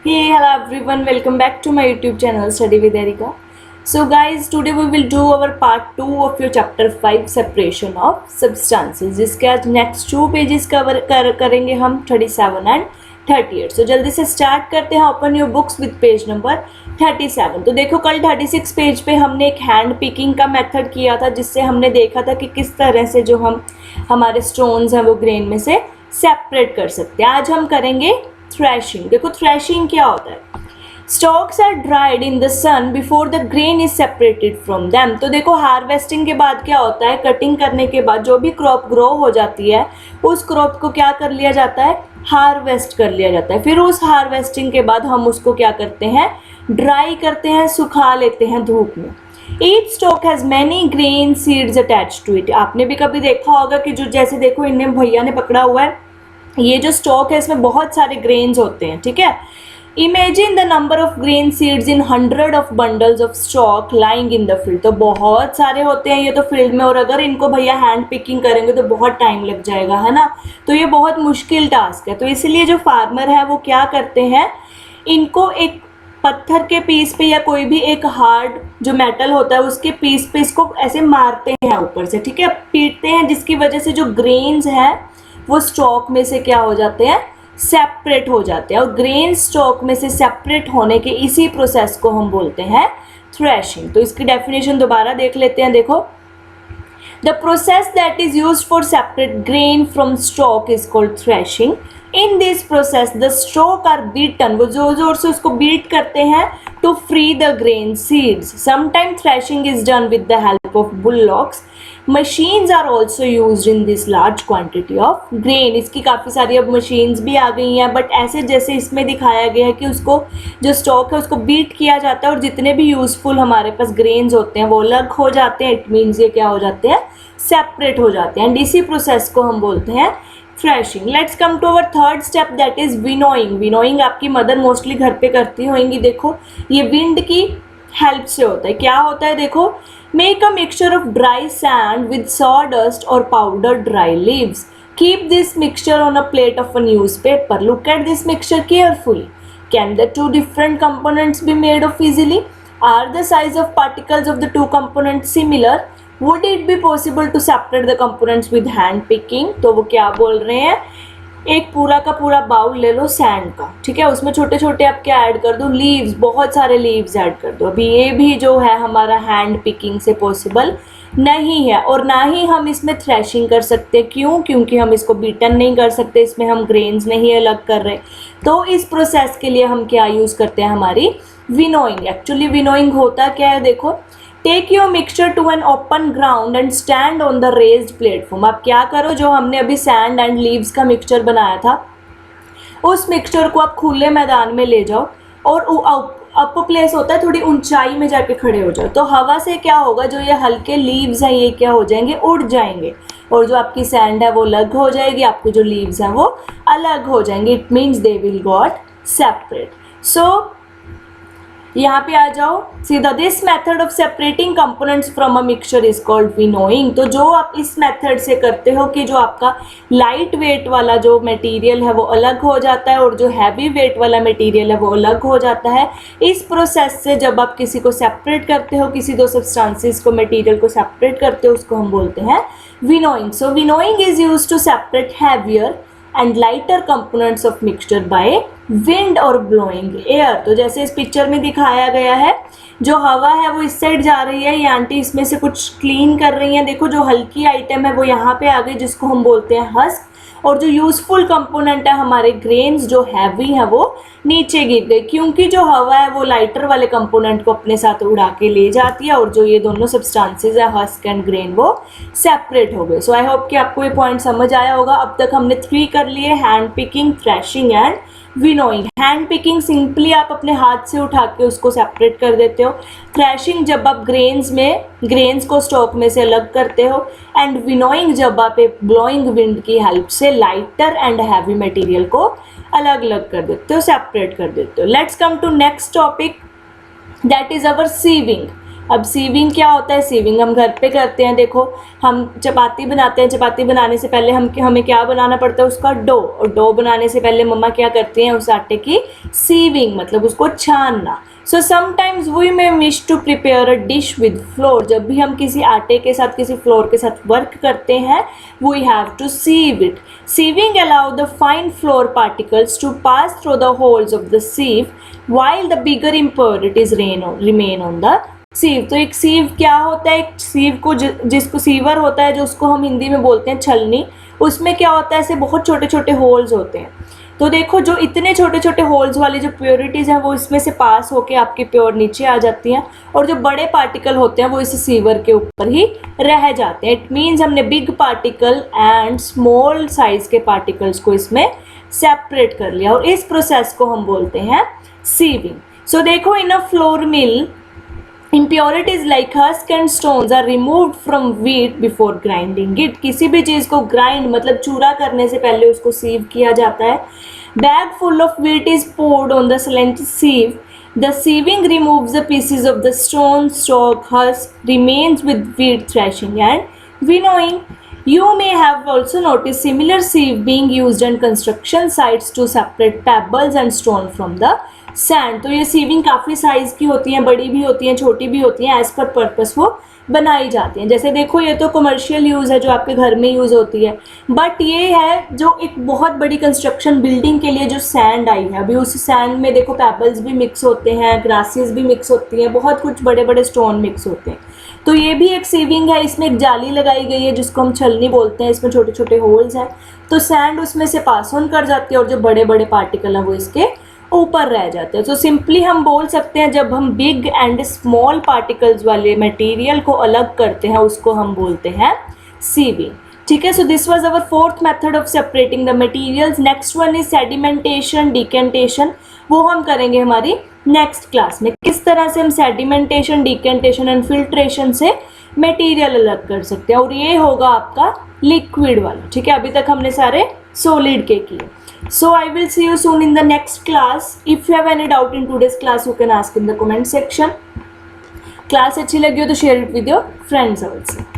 Hey, hello everyone, welcome back to my YouTube channel Study with Erika. So guys, today we will do our part 2 of your chapter 5 separation of substances, जिसके आज next 2 pages करेंगे हम 37 and 38. So जल्दी से start करते हैं. Open your books with page number 37. तो देखो कल 36 पेज पे हमने एक हैंड पिकिंग का मेथड किया था, जिससे हमने देखा था कि किस तरह से जो हम हमारे स्टोन्स हैं वो ग्रेन में से सेपरेट कर सकते हैं. आज हम करेंगे थ्रैशिंग. देखो थ्रैशिंग क्या होता है. Stalks are dried in the sun before the grain is separated from them. तो देखो हार्वेस्टिंग के बाद क्या होता है, कटिंग करने के बाद जो भी क्रॉप ग्रो हो जाती है उस क्रॉप को क्या कर लिया जाता है, हार्वेस्ट कर लिया जाता है. फिर उस हार्वेस्टिंग के बाद हम उसको क्या करते हैं, ड्राई करते हैं, सुखा लेते हैं धूप में. Each stalk has many grain seeds attached to it. आपने भी कभी देखा होगा कि जो जैसे देखो इन्हें भैया ने पकड़ा हुआ है, ये जो स्टॉक है इसमें बहुत सारे ग्रेन्स होते हैं. ठीक है. Imagine the number of grain seeds in 100 of bundles of stock lying in the field. तो बहुत सारे होते हैं ये तो फील्ड में, और अगर इनको भैया हैंड पिकिंग करेंगे तो बहुत टाइम लग जाएगा, है ना. तो ये बहुत मुश्किल टास्क है. तो इसलिए जो फार्मर है वो क्या करते हैं, इनको एक पत्थर के पीस पे या कोई भी एक हार्ड जो मेटल होता है उसके पीस पे इसको ऐसे मारते हैं ऊपर से. ठीक है, पीटते हैं, जिसकी वजह से जो ग्रेन्स हैं वो स्टॉक में से क्या हो जाते हैं, सेपरेट हो जाते हैं. और ग्रेन स्टॉक में से सेपरेट होने के इसी प्रोसेस को हम बोलते हैं थ्रैशिंग. तो इसकी डेफिनेशन दोबारा देख लेते हैं. देखो, the process that is used for separate grain from stalk is called threshing. In this process the stalk are beaten. वो जोर जोर से उसको बीट करते हैं to free the grain seeds. Sometime threshing is done with the help of bullocks. Machines are also use in this large quantity of grain. इसकी काफ़ी सारी अब मशीन्स भी आ गई हैं, बट ऐसे जैसे इसमें दिखाया गया है कि उसको जो स्टॉक है उसको बीट किया जाता है और जितने भी यूजफुल हमारे पास ग्रेन्स होते हैं वो अलग हो जाते हैं. इट मीन्स ये क्या हो जाते हैं, सेपरेट हो जाते हैं. एंड इसी प्रोसेस को हम बोलते हैं threshing. Let's come to our third step, that is winnowing. Winnowing आपकी मदर मोस्टली घर पे करती होंगी. देखो ये विंड की हेल्प से होता है. क्या होता है, देखो, make a mixture of dry sand with sawdust और powder dry leaves. Keep this mixture on a plate of a newspaper. Look at this mixture carefully. Can the two different components be made of easily? Are the size of particles of the two components similar? Would it be possible to separate the components with hand picking? तो वो क्या बोल रहे हैं, एक पूरा का पूरा बाउल ले लो सैंड का. ठीक है, उसमें छोटे छोटे आप क्या ऐड कर दो, लीव्स, बहुत सारे लीव्स ऐड कर दो. अभी ये भी जो है हमारा हैंड पिकिंग से पॉसिबल नहीं है, और ना ही हम इसमें थ्रैशिंग कर सकते. क्यों? क्योंकि हम इसको बीटन नहीं कर सकते, इसमें हम ग्रेन्स नहीं अलग कर रहे. तो इस प्रोसेस के लिए हम क्या यूज़ करते हैं, हमारी विनोइंग. एक्चुअली विनोइंग होता क्या है, देखो, take your mixture to an open ground and stand on the raised platform. आप क्या करो, जो हमने अभी सैंड एंड लीव्स का मिक्सचर बनाया था उस मिक्सचर को आप खुले मैदान में ले जाओ और अप प्लेस होता है, थोड़ी ऊंचाई में जाके खड़े हो जाओ. तो हवा से क्या होगा, जो ये हल्के लीव्स हैं ये क्या हो जाएंगे, उड़ जाएंगे, और जो आपकी सैंड है वो अलग हो जाएगी, आपके जो लीव्स हैं वो अलग हो जाएंगे. It means they will got separate. So यहाँ पे आ जाओ सीधा. This method of separating components from a mixture is called winnowing. तो जो आप इस मेथड से करते हो कि जो आपका लाइट वेट वाला जो मटेरियल है वो अलग हो जाता है और जो हैवी वेट वाला मटेरियल है वो अलग हो जाता है. इस प्रोसेस से जब आप किसी को सेपरेट करते हो, किसी दो सब्सटेंसेस को, मटेरियल को सेपरेट करते हो, उसको हम बोलते हैं winnowing. So winnowing is used to separate heavier and lighter components of mixture by wind और ब्लोइंग एयर. तो जैसे इस पिक्चर में दिखाया गया है, जो हवा है वो इस साइड जा रही है, ये आंटी इसमें से कुछ क्लीन कर रही हैं. देखो जो हल्की आइटम है वो यहाँ पे आ गई, जिसको हम बोलते हैं हस्क, और जो यूजफुल कंपोनेंट है हमारे ग्रेन्स जो हैवी हैं वो नीचे गिर गए, क्योंकि जो हवा है वो लाइटर वाले कंपोनेंट को अपने साथ उड़ा के ले जाती है, और जो ये दोनों सब्सटेंसेस है हस्क एंड ग्रेन वो सेपरेट हो गए. सो आई होप कि आपको ये पॉइंट समझ आया होगा. अब तक हमने 3 कर लिए, hand picking, threshing and winnowing. Hand picking simply आप अपने हाथ से उठा के उसको सेपरेट कर देते हो. थ्रैशिंग जब आप ग्रेन्स को स्टॉक में से अलग करते हो. एंड विनोइंग जब आप एक ब्लोइंग विंड की हेल्प से लाइटर एंड हैवी मटेरियल को अलग अलग कर देते हो, सेपरेट कर देते हो. Let's come to next topic, that is our sieving. अब सीविंग क्या होता है? सीविंग हम घर पे करते हैं। देखो हम चपाती बनाते हैं, चपाती बनाने से पहले हमें क्या बनाना पड़ता है? उसका डो। और डो बनाने से पहले मम्मा क्या करती हैं? उस आटे की सीविंग, मतलब उसको छानना। So sometimes we may wish to prepare a dish with flour. जब भी हम किसी आटे के साथ, किसी फ्लोर के साथ वर्क करते हैं, we have to sieve it. Sieving allow the fine flour particles to pass through the holes of the sieve while the bigger impurities remain on the sieve. तो एक सीव क्या होता है? एक सीव को जिसको सीवर होता है, जो उसको हम हिंदी में बोलते हैं छलनी, उसमें क्या होता है? ऐसे बहुत छोटे छोटे होल्स होते हैं। तो देखो जो इतने छोटे छोटे होल्स वाली जो प्योरिटीज़ हैं वो इसमें से पास होके आपकी प्योर नीचे आ जाती हैं, और जो बड़े पार्टिकल होते हैं वो इस सीवर के ऊपर ही रह जाते हैं। इट मीन्स हमने big particle and small size के पार्टिकल्स को इसमें सेपरेट कर लिया, और इस प्रोसेस को हम बोलते हैं सीविंग। सो देखो in a flour mill, impurities like husk and stones are removed from wheat before grinding it। किसी भी चीज़ को ग्राइंड मतलब चूरा करने से पहले उसको सीव किया जाता है। Bag full of wheat is poured on the slant sieve। The sieving removes the pieces of the stone, stalk, husk, remains with wheat threshing and winnowing। You may have also noticed similar sieve being used on construction sites to separate pebbles and stone from the sand। तो ये sieving काफ़ी size की होती हैं, बड़ी भी होती हैं, छोटी भी होती हैं, एज़ पर पर्पस वो बनाई जाती हैं। जैसे देखो ये तो कमर्शियल यूज़ है जो आपके घर में यूज़ होती है, बट ये है जो एक बहुत बड़ी कंस्ट्रक्शन बिल्डिंग के लिए जो सैंड आई है, अभी उस सैंड में देखो पेबल्स भी मिक्स होते हैं, ग्रासेस भी मिक्स होती हैं, बहुत कुछ बड़े बड़े स्टोन मिक्स होते हैं। तो ये भी एक सीविंग है। इसमें एक जाली लगाई गई है जिसको हम छलनी बोलते हैं, इसमें छोटे छोटे होल्स हैं, तो सैंड उसमें से पास ऑन कर जाती है, और जो बड़े बड़े पार्टिकल हैं वो इसके ऊपर रह जाते हैं। तो सिंपली हम बोल सकते हैं जब हम बिग एंड स्मॉल पार्टिकल्स वाले मटेरियल को अलग करते हैं उसको हम बोलते हैं सीविंग। ठीक है, so this was our fourth method of separating the materials. Next one is sedimentation, decantation. वो हम करेंगे हमारी नेक्स्ट क्लास में, किस तरह से हम सेडिमेंटेशन, डिकेंटेशन एंड फिल्ट्रेशन से मटेरियल अलग कर सकते हैं, और ये होगा आपका लिक्विड वाला। ठीक है, अभी तक हमने सारे सॉलिड के किए। So I will see you soon in the next class. If you have any doubt in today's class, you can ask in the comment section. Class अच्छी लगी हो तो share it with your friends also.